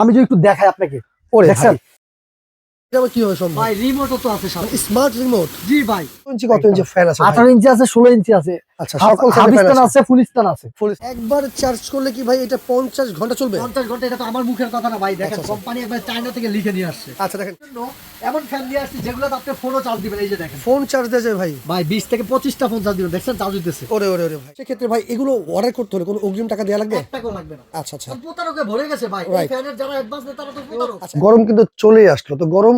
আমি যদি একটু দেখাই আপনাকে ওরে দেখছেন এটা আবার কিভাবে সম্ভব? ভাই রিমোটও তো আছে সাথে। Smart remote. জি ভাই, কত ইঞ্চি ফ্যান আছে ভাই? 18 ইঞ্চি আছে, 16 ইঞ্চি আছে, আচ্ছা, সকল হাফ সাইজের ফ্যান স্ট্যান্ড আছে। আছে, ফুল স্ট্যান্ড আছে। ফুল একবার চার্জ করলে কি ভাই এটা 50 ঘন্টা চলবে? 50 ঘন্টা, এটা তো আমার মুখের কথা না ভাই, দেখেন আচ্ছা, আচ্ছা। কোম্পানি একবার চায়না থেকে লিখে নিয়ে আসছে। আচ্ছা দেখেন, এমন ফ্যান নিয়ে আসছে যেগুলো আপনি ফোনও চার্জ দিবেন। এই যে দেখেন ফোন চার্জ দেওয়া যায় ভাই? ভাই 20 থেকে 25টা ফোন চার্জ দিবেন, দেখছেন চার্জ হইতেছে। ওরে ওরে ওরে ভাই, সেক্ষেত্রে ভাই এগুলো অর্ডার করতে হলে কোনো অগ্রিম টাকা দেওয়া লাগবে? 1 টাকাও লাগবে না। আচ্ছা আচ্ছা। প্রতারকে ভরে গেছে ভাই, এই Right. ফ্যানের যারা অ্যাডভান্স নেয় তারা তো প্রতারক। আচ্ছা, গরম কিন্তু চলেই আসলো, তো গরম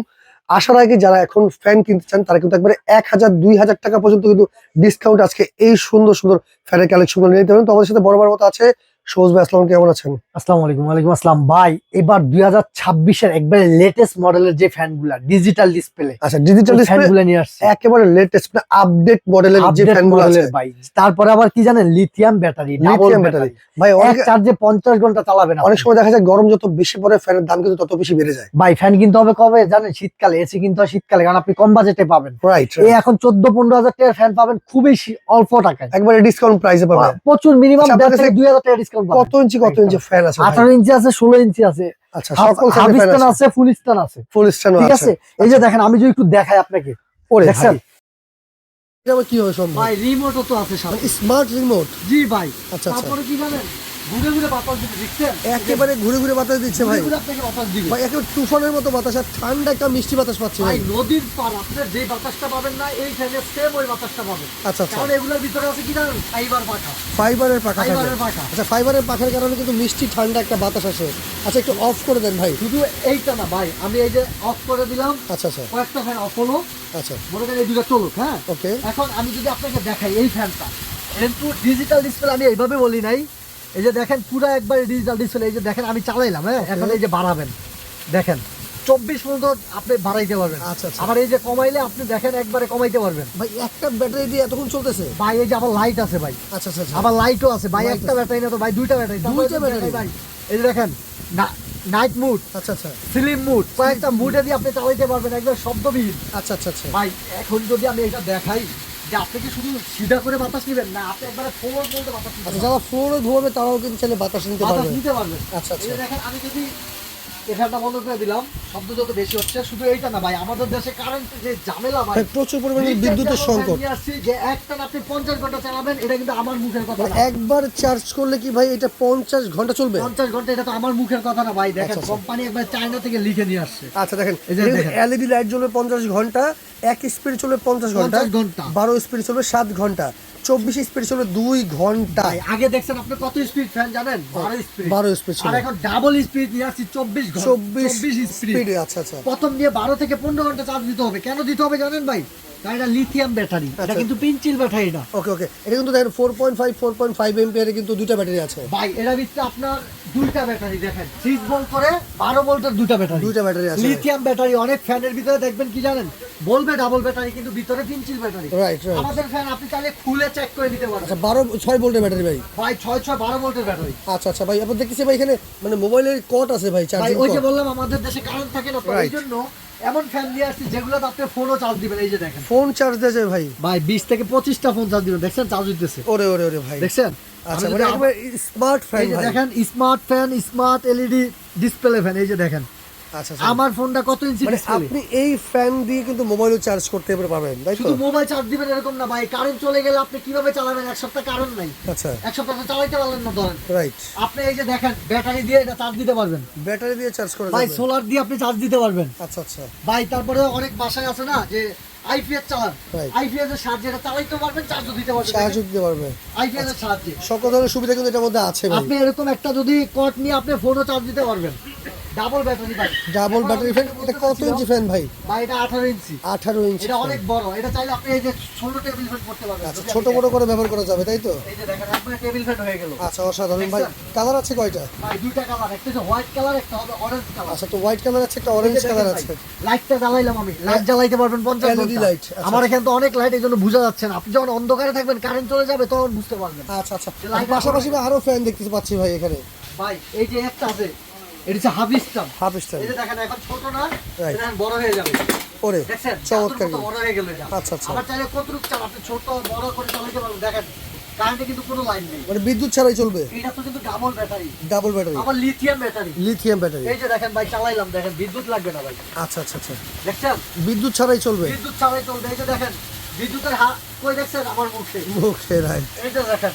আসার আগে যারা এখন ফ্যান কিনতে চান তারা কিন্তু একবারে 1000-2000 টাকা পর্যন্ত কিন্তু ডিসকাউন্ট আজকে এই সুন্দর সুন্দর ফ্যানের কালেকশন গুলো নিতে পারেন। তো আমাদের সাথে বড় মতো আছে সবুজ ভাই, আসসালাম, কেমন আছেন? আসসালামু আলাইকুম। ওয়ালাইকুম আসসালাম ভাই। এবার 2026 এর একবারে লেটেস্ট মডেলের যে ফ্যানগুলা ডিজিটাল ডিসপ্লে, আচ্ছা, ডিজিটাল ডিসপ্লে ফ্যানগুলো নিয়ে আসছে একেবারে লেটেস্ট মানে আপডেট মডেলের যে আপডেট ফ্যানগুলো আছে। মডেলের ভাই। তারপরে আবার কি জানেন, lithium battery, double lithium battery. Battery ভাই, এক অনেক চার্জে 50 ঘন্টা চালাবেন অনেক সময় দেখা যায় গরম যত বেশি পড়ে ফ্যানের দাম কিন্তু তত বেশি বেড়ে যায়। ভাই ফ্যান কিনতে হবে কবে জানেন? শীতকালে। এসি কিনতে হয় শীতকালে, কারণ আপনি কম বাজেটে পাবেন। রাইট, এই এখন 14-15 হাজার টাকার ফ্যান পাবেন খুবই অল্প টাকায়, একবারে ডিসকাউন্ট প্রাইসে পাবেন। প্রচুর, মিনিমাম আচ্ছা, আপনার 1.5 থেকে কাছে 2,000 টাকা ডিসকাউন্ট পাবেন। কত ইঞ্চি ফ্যান আছে ভাই? 18 ইঞ্চি আছে, 16 ইঞ্চি আছে, আচ্ছা, হাফ সকল সাইজের ফ্যান স্ট্যান্ড আছে, আছে, ফুল স্ট্যান্ড আছে। ফুল স্ট্যান্ড ঠিক আছে। আছে, এই যে দেখেন আমি যদি একটু দেখাই আপনাকে, ওরে দেখছেন ভাই, এটা আবার কিভাবে সম্ভব? ভাই রিমোটও তো আছে সাথে। Smart remote. জি ভাই। আচ্ছা, আচ্ছা। তারপরে কি জানেন, ঘুরে ঘুরে বাতাস দিতে দেখছেন, একেবারে ঘুরে ঘুরে বাতাস দিচ্ছে ভাই। ঘুরে ঘুরে আপনাকে বাতাস দিবে ভাই একেবারে তুফানের মতো বাতাস, আর ঠান্ডা একটা মিষ্টি বাতাস পাচ্ছি ভাই। ভাই। নদীর পার আপনার যে বাতাসটা পাবেন না, এই ফ্যানের সেম ওই বাতাসটা পাবেন। আচ্ছা আচ্ছা, কারণ এগুলোর ভিতরে আছে কি জানেন, ফাইবার পাখা। ফাইবারের পাখা থাকে। ফাইবারের পাখা। আচ্ছা, ফাইবারের পাখার কারণে কিন্তু মিষ্টি ঠান্ডা একটা বাতাস আসে। আচ্ছা, একটু অফ করে দেন ভাই। শুধু এইটা না ভাই, আমি এই যে অফ করে দিলাম, আচ্ছা আচ্ছা কয়েকটা ফ্যান অফ হলো, আচ্ছা, মনে করেন এই দুটো চলুক। হ্যাঁ, ওকে। এখন আমি যদি আপনাকে দেখাই এই ফ্যানটা, কিন্তু ডিজিটাল ডিসপ্লে আমি এইভাবে বলি নাই। এই যে দেখেন পুরো একবার ডিজিটাল ডিসপ্লে। এই যে দেখেন আমি চালাইলাম, হ্যাঁ, এখন এই যে বাড়াবেন, দেখেন 24 পর্যন্ত আপনি বাড়াইতে পারবেন। আচ্ছা আচ্ছা আবার এই যে কমাইলে আপনি দেখেন একবারে কমাইতে পারবেন ভাই, একটা ব্যাটারি দিয়ে এতক্ষণ চলতেছে? ভাই। এই যে আবার লাইট আছে ভাই, আচ্ছা আচ্ছা আচ্ছা, আবার লাইটও আছে ভাই। Light একটা আছে। ব্যাটারি না তো ভাই, দুইটা ব্যাটারি। দুইটা ব্যাটারি ভাই। এই যে দেখেন নাইট মুড, আচ্ছা আচ্ছা স্লিম মুড, কয়েকটা মুডে দিয়ে আপনি চালাইতে পারবেন একবার শব্দবিহীন আচ্ছা আচ্ছা আচ্ছা ভাই। এখন যদি আমি এটা দেখাই যে আপনি কি শুধু সিধা করে বাতাস নিবেন না, আপনি একবারে ফ্লোর বলতে বাতাস নিতে আচ্ছা, যারা ফ্লোরে ঘুমাবে তারাও কিন্তু চাইলে বাতাস নিতে বাতাস পারবে। নিতে পারবেন। আচ্ছা এই আচ্ছা যে দেখেন আমি যদি এখানটা বন্ধ করে দিলাম, শব্দ যত বেশি হচ্ছে। শুধু এইটা না ভাই, আমাদের দেশে কারেন্টের যে ঝামেলা ভাই, ভাই, প্রচুর পরিমাণে বিদ্যুতের সংকট। যে একটা আপনি 50 ঘন্টা চালাবেন, এটা কিন্তু আমার মুখের কথা না। একবার চার্জ করলে কি ভাই এটা 50 ঘন্টা চলবে? 50 ঘন্টা, এটা তো আমার মুখের কথা না ভাই। দেখেন আচ্ছা, আচ্ছা। কোম্পানি একবার চায়না থেকে লিখে নিয়ে আসছে। আচ্ছা দেখেন, এই যে দেখেন। এলইডি লাইট জ্বলবে 50 ঘন্টা, এক স্পিড চলবে 50 ঘন্টা, 50 ঘন্টা। 12 স্পিড চলবে 7 ঘন্টা, 24 স্পিড চলবে 2 ঘন্টা। ভাই আগে দেখছেন আপনি কত স্পিড ফ্যান জানেন? 12 স্পিড। 12 স্পিড ছিল, আর এখন ডাবল স্পিড নিয়ে আসছি 24 ঘন্টা, 24 স্পিড। স্পিড। আচ্ছা আচ্ছা, প্রথম দিয়ে 12 থেকে 15 ঘন্টা চার্জ দিতে হবে। কেন দিতে হবে জানেন ভাই? কারণ এটা লিথিয়াম ব্যাটারি, এটা আচ্ছা। কিন্তু পিনচিল ব্যাটারি না ওকে ওকে। এটা কিন্তু দেখেন 4.5 এম্পিয়ারে কিন্তু দুইটা ব্যাটারি আছে ভাই। এর ভিতরে আপনার দুইটা ব্যাটারি, দেখেন 6 ভোল্ট করে 12 ভোল্টের দুইটা ব্যাটারি। দুইটা ব্যাটারি আছে। Lithium battery. অনেক ফ্যানের ভিতরে দেখবেন কি জানেন, বলবে ডাবল ব্যাটারি, কিন্তু ভিতরে পিনচিল ব্যাটারি। Right right. আমাদের ফ্যান আপনি চাইলে খুলে চেক করে নিতে পারবেন আচ্ছা, 6 ভোল্টের ব্যাটারি ভাই। ভাই। 12 ভোল্টের ব্যাটারি। আচ্ছা আচ্ছা ভাই, আপনি দেখতেছি ভাই এখানে মানে মোবাইলের কট আছে ভাই, ভাই চার্জিং ওই যে কট। বললাম আমাদের দেশে কারেন্ট থাকে না, তো এই Right. জন্য এমন ফ্যান নিয়ে আসছি যেগুলো আপনি ফোনও চার্জ দিবেন। এই যে দেখেন ফোন চার্জ দেওয়া যায় ভাই? ভাই 20 থেকে 25টা ফোন চার্জ দিবেন, দেখছেন চার্জ হইতেছে, ওরে ওরে ওরে ভাই, দেখছেন। আচ্ছা আমি মানে যদি একবার স্মার্ট ফ্যান এই যে ভাই। দেখেন smart fan, smart LED display fan. এই যে দেখেন আচ্ছা আচ্ছা, আমার ফোনটা কত ইঞ্চি মানে ডিসপ্লে। আপনি এই ফ্যান দিয়ে কিন্তু মোবাইলও চার্জ করতে পারবেন, তাই তো? শুধু মোবাইল চার্জ দিবেন এরকম না ভাই, কারেন্ট চলে গেলে আপনি কিভাবে চালাবেন? এক সপ্তাহ কারেন্ট নাই, আচ্ছা, এক সপ্তাহ তো চালাইতে পারলেন না ধরেন। রাইট। আপনি এই যে দেখেন ব্যাটারি দিয়ে এটা চার্জ দিতে পারবেন ব্যাটারি দিয়ে চার্জ করা ভাই, যাবে? সোলার দিয়ে আপনি চার্জ দিতে পারবেন আচ্ছা আচ্ছা, ভাই। তারপরে অনেক বাসায় আছে না যে আইপিএস চালান, Right. আইপিএস এর সাহায্যে এটা চালাইতে পারবেন, চার্জও দিতে পারবেন চার্জ দিতে পারবে। আইপিএস এর সাহায্যে। সকল ধরনের সুবিধা কিন্তু এটার মধ্যে আছে ভাই। আপনি এরকম একটা যদি কট নিয়ে আপনি ফোনও চার্জ দিতে পারবেন, ডাবল ব্যাটারি ভাই। Double battery fan. এটা কত ইঞ্চি ফ্যান ভাই? ভাই এটা 18 ইঞ্চি। 18 ইঞ্চি। এটা অনেক বড়, এটা চাইলে আপনি এই যে ছোট টেবিল ফ্যান করতে পারবেন। আচ্ছা, যদি ছোট আপনি বড় করে ব্যবহার করা যাবে, তাই তো? এই যে দেখেন একবার টেবিল ফ্যান হয়ে গেল। আচ্ছা, অসাধারণ ভাই। কালার আছে কয়টা? ভাই দুইটা কালার, একটা হচ্ছে হোয়াইট কালার, একটা হবে অরেঞ্জ কালার। আচ্ছা, তো হোয়াইট কালার আছে, একটা অরেঞ্জ কালার আছে। লাইটটা জ্বালাইলাম আমি, লাইট জ্বালাইতে পারবেন 50 LED ঘন্টা। লাইট, আচ্ছা। আমার এখানে তো অনেক লাইট, এই জন্য বোঝা যাচ্ছে না। আপনি যখন অন্ধকারে থাকবেন, কারেন্ট চলে যাবে, তখন বুঝতে পারবেন। আচ্ছা আচ্ছা, লাইট পাশাপাশি আরো ফ্যান দেখতে পাচ্ছি ভাই এখানে। ভাই এই যে একটা আছে, এটা হচ্ছে হাফ স্টার। Half star. এই যে দেখেন এখন ছোট না, Right. এটা এখন বড় হয়ে যাবে। ওরে দেখছেন চমৎকার। চাতুর মতো বড় হয়ে গেল এটা। আচ্ছা আচ্ছা, আবার চাইলে কতটুকু চাল আপনি ছোট বড় করে চালাতে পারবেন। দেখেন কারেন্টে কিন্তু কোনো লাইন নেই, মানে বিদ্যুৎ ছাড়াই চলবে। এটা তো কিন্তু ডাবল ব্যাটারি, ডাবল ব্যাটারি, আবার লিথিয়াম ব্যাটারি। Lithium battery. এই যে দেখেন ভাই চালাইলাম, দেখেন বিদ্যুৎ লাগবে না ভাই। আচ্ছা আচ্ছা আচ্ছা, দেখছেন বিদ্যুৎ ছাড়াই চলবে। বিদ্যুৎ ছাড়াই চলবে। এই যে দেখেন বিদ্যুতের হাত কই দেখছেন আমার মুখে, মুখে রাইট। এই যে দেখেন।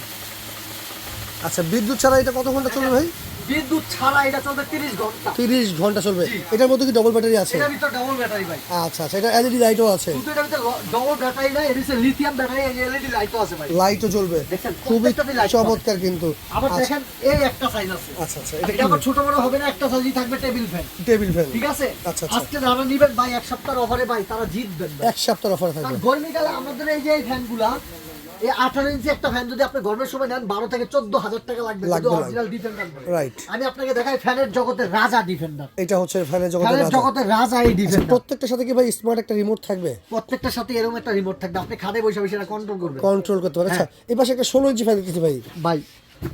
আচ্ছা বিদ্যুৎ ছাড়া এটা কত ঘন্টা চলবে ভাই? বিদ্যুৎ ছাড়া এটা চলবে 30 ঘন্টা। 30 ঘন্টা চলবে। জি। এটার মধ্যে কি ডবল ব্যাটারি আছে? এটার ভিতর ডাবল ব্যাটারি ভাই। আচ্ছা আচ্ছা, এটা এলইডি লাইটও আছে। শুধু এটার ভিতর ডাবল ব্যাটারি না, এর ভিতরে লিথিয়াম ব্যাটারি, এলইডি লাইটও আছে ভাই। লাইটও জ্বলবে, দেখেন খুবই প্রত্যেকটাতে লাইট চমৎকার কিন্তু। আবার আচ্ছা দেখেন এই একটা সাইজ আছে। আচ্ছা আচ্ছা, এটা আবার ছোট বড় হবে না, একটা সাইজই থাকবে টেবিল ফ্যান। টেবিল ফ্যান, ঠিক আছে। আচ্ছা আচ্ছা। আজকে যারা নিবেন ভাই এক সপ্তাহের অফারে ভাই তারা জিতবেন ভাই। এক সপ্তাহ অফার কারণ থাকবে। গরমকালে আমাদের এই যে এই ফ্যানগুলা, এই 18 ইঞ্চি একটা ফ্যান যদি আপনি গরমের সময় নেন 12 থেকে 14,000 টাকা লাগবে, লাগবে, অরিজিনাল ডিফেন্ডার। রাইট। আমি আপনাকে দেখাই ফ্যানের জগতের রাজা ডিফেন্ডার। এটা হচ্ছে ফ্যানের জগতের ফ্যানের রাজা। জগতের রাজা এই ডিফেন্ডার। প্রত্যেকটার সাথে কি ভাই স্মার্ট একটা রিমোট থাকবে? প্রত্যেকটার সাথে এরকম একটা রিমোট থাকবে, আপনি খাটে বসে বসে এটা কন্ট্রোল করবেন, কন্ট্রোল করতে পারে। আচ্ছা এই পাশে একটা 16 ইঞ্চি ফ্যান দেখতেছি ভাই। ভাই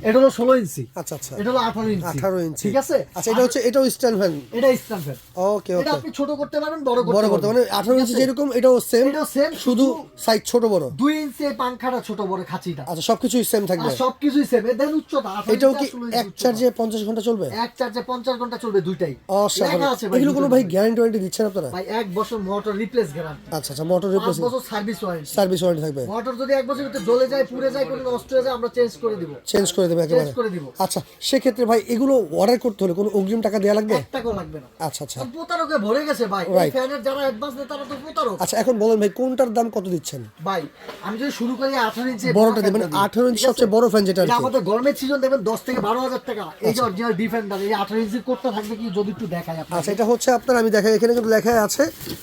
এটা হলো 16 ইঞ্চি, আচ্ছা আচ্ছা, এটা হলো 18 ইঞ্চি। 18 ইঞ্চি, ঠিক আছে। আচ্ছা এটা হচ্ছে, এটাও স্ট্যান্ড ফ্যান। এটা স্ট্যান্ড ফ্যান। ওকে এটা ওকে, আপনি ছোট করতে পারেন, বড় বড় করতে মানে 18 ইঞ্চি যেরকম এটাও সেম, এটাও সেম, শুধু সাইজ ছোট বড়। 2 ইঞ্চি এই পাংখাটা ছোট বড় খাঁচিটা। আচ্ছা সবকিছুই সেম থাকবে। আর সবকিছুই সেম। এর দেন উচ্চতা 18 এটাও ইঞ্চি কি আর 16 ইঞ্চি এক উচ্চতা। চার্জে 50 ঘন্টা চলবে? এক চার্জে 50 ঘন্টা চলবে দুইটাই। অসাধারণ। লেখা আছে ভাই এগুলো কোনো দুটোর ভাই মধ্যে। গ্যারান্টি ওয়ারেন্টি দিচ্ছেন আপনারা? ভাই 1 বছর মোটর রিপ্লেস গ্যারান্টি, আচ্ছা আচ্ছা, মোটর 5 রিপ্লেস, বছর সার্ভিস ওয়ারেন্টি। সার্ভিস ওয়ারেন্টি থাকবে। মোটর যদি 1 বছরের ভিতরে জ্বলে যায়, পুড়ে যায়, কোনো নষ্ট হয়ে যায়, আমরা চেঞ্জ করে দিব। চেঞ্জ করে দেবে একেবারে। চেঞ্জ করে দিব। আচ্ছা সেক্ষেত্রে ভাই এগুলো অর্ডার করতে হলে কোনো অগ্রিম টাকা দেওয়া লাগবে? 1 টাকাও লাগবে না। আচ্ছা আচ্ছা কারণ প্রতারকে ভরে গেছে ভাই। এই Right. ফ্যানের যারা অ্যাডভান্স নেয় তারা তো প্রতারক। আচ্ছা এখন বলেন ভাই কোনটার দাম কত দিচ্ছেন? ভাই আমি যদি শুরু করি 18 ইঞ্চি বড়টা দেবেন, 18 ইঞ্চি সবচেয়ে বড় ফ্যান যেটা আর এটা কি। আমাদের গরমের সিজন দেখবেন 10 থেকে 12,000 টাকা। এই যে অরিজিনাল ডিফেন্ডার, এই 18 ইঞ্চি কোটটা থাকবে কি যদি একটু দেখাই আপনাকে। আচ্ছা এটা হচ্ছে আপনার, আমি দেখাই এখানে কিন্তু লেখা আছে,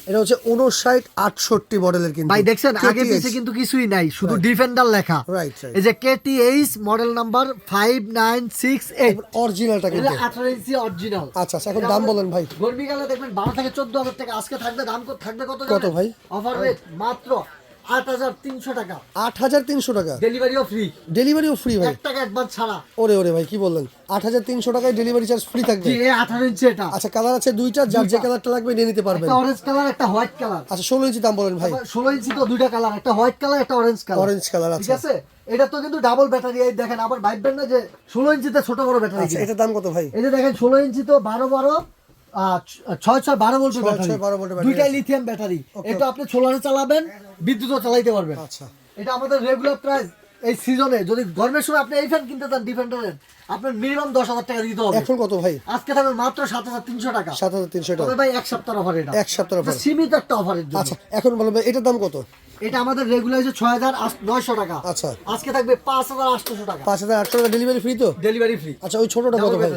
এটা হচ্ছে 5968 মডেলের কিন্তু। ভাই দেখছেন আগে KTH পিছে কিন্তু কিছুই নাই, শুধু ডিফেন্ডার লেখা। রাইট রাইট, এই যে KTH মডেল নাম্বার 5968, অরিজিনালটা এটা কিন্তু। 18 ইঞ্চি অরিজিনাল। আচ্ছা আচ্ছা, এখন দাম বলেন ভাই। গরমকালে দেখবেন 12 থেকে 14,000 টাকা। আজকে থাকবে দাম থাকবে কত কত ভাই? অফার রেট মাত্র 8,300 টাকা। 8300 টাকা, ডেলিভারিও ফ্রি, ডেলিভারিও ফ্রি ভাই। 1 টাকা অ্যাডভান্স ছাড়া। ওরে ওরে ভাই কি বললেন, 8300 টাকায় ডেলিভারি চার্জ ফ্রি থাকবে। জি, এই 18 ইঞ্চি এটা। আচ্ছা কালার আছে দুইটা, যার যে কালারটা লাগবে নিয়ে নিতে পারবেন। একটা অরেঞ্জ কালার, একটা হোয়াইট কালার। আচ্ছা 16 ইঞ্চি দাম বলেন ভাই। 16 ইঞ্চি তো দুইটা কালার, একটা হোয়াইট কালার, একটা অরেঞ্জ কালার। অরেঞ্জ কালার, ঠিক আচ্ছা আছে। এটা তো কিন্তু ডাবল ব্যাটারি। এই দেখেন আবার ভাববেন না যে 16 ইঞ্চিতে ছোট বড় ব্যাটারি। আচ্ছা এটার দাম কত ভাই? এই যে দেখেন 16 ইঞ্চি তো 12 6 ভোল্টের 12 ভোল্টের ব্যাটারি দুইটাই আছে। Lithium battery. এটা আপনি সোলারে চালাবেন, বিদ্যুৎও চালাতে পারবেন। আচ্ছা এটা আমাদের রেগুলার প্রাইস। এই সিজনে যদি গরমের সময় আপনি এই ফ্যান কিনতে চান ডিফেন্ডারের, আপনার মিনিমাম 10,000 টাকা দিতে হবে। এখন কত ভাই? আজকে থাকবে মাত্র 7,300 টাকা। 7300 টাকা, তবে ভাই এক সপ্তাহ অফার এটা। এক সপ্তাহ অফার। এটা সীমিত একটা অফারের জন্য। আচ্ছা এখন বলেন ভাই এটার দাম কত? এটা আমাদের রেগুলার হচ্ছে 6,900 টাকা। আচ্ছা আজকে থাকবে 5,800 টাকা। 5800 টাকা ডেলিভারি ফ্রি তো? Delivery free. আচ্ছা ওই ছোটটা কত ভাই?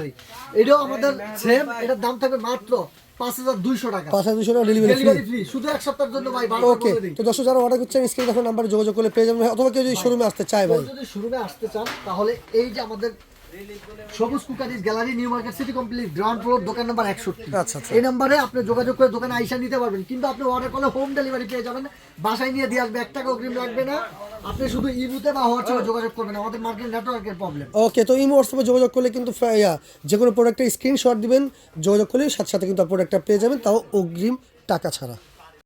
এটাও আমাদের সেম, এটার দাম থাকবে মাত্র 5,200 টাকা। 5200 টাকা ডেলিভারি ফ্রি। ডেলিভারি ফ্রি শুধু এক সপ্তাহের জন্য ভাই। ওকে, তো দর্শক যারা অর্ডার করছেন স্ক্রিনে দেখুন নাম্বার যোগাযোগ করলে পেয়ে যাবেন, অথবা কেউ যদি শোরুমে আসতে চায় ভাই। যদি শোরুমে আসতে চান তাহলে এই যে আমাদের সবুজ cookeries gallery, new market city complete, ground floor, দোকান নাম্বার 61। আচ্ছা আচ্ছা, এই নাম্বারে আপনি যোগাযোগ করে দোকানে আইসা নিতে পারবেন। কিন্তু আপনি অর্ডার করলে হোম ডেলিভারি পেয়ে যাবেন, বাসায় নিয়ে দিয়ে আসবে, 1 টাকা অগ্রিম লাগবে না। আপনি শুধু ইমুতে বা হোয়াটসঅ্যাপে যোগাযোগ করবেন, আমাদের মার্কেট নেটওয়ার্কের প্রবলেম। ওকে, তো ইমো হোয়াটসঅ্যাপে যোগাযোগ করলে কিন্তু যে কোনো প্রোডাক্টের স্ক্রিনশট দিবেন, যোগাযোগ করলে সাথে সাথে কিন্তু প্রোডাক্টটা পেয়ে যাবেন, তাও অগ্রিম টাকা ছাড়া।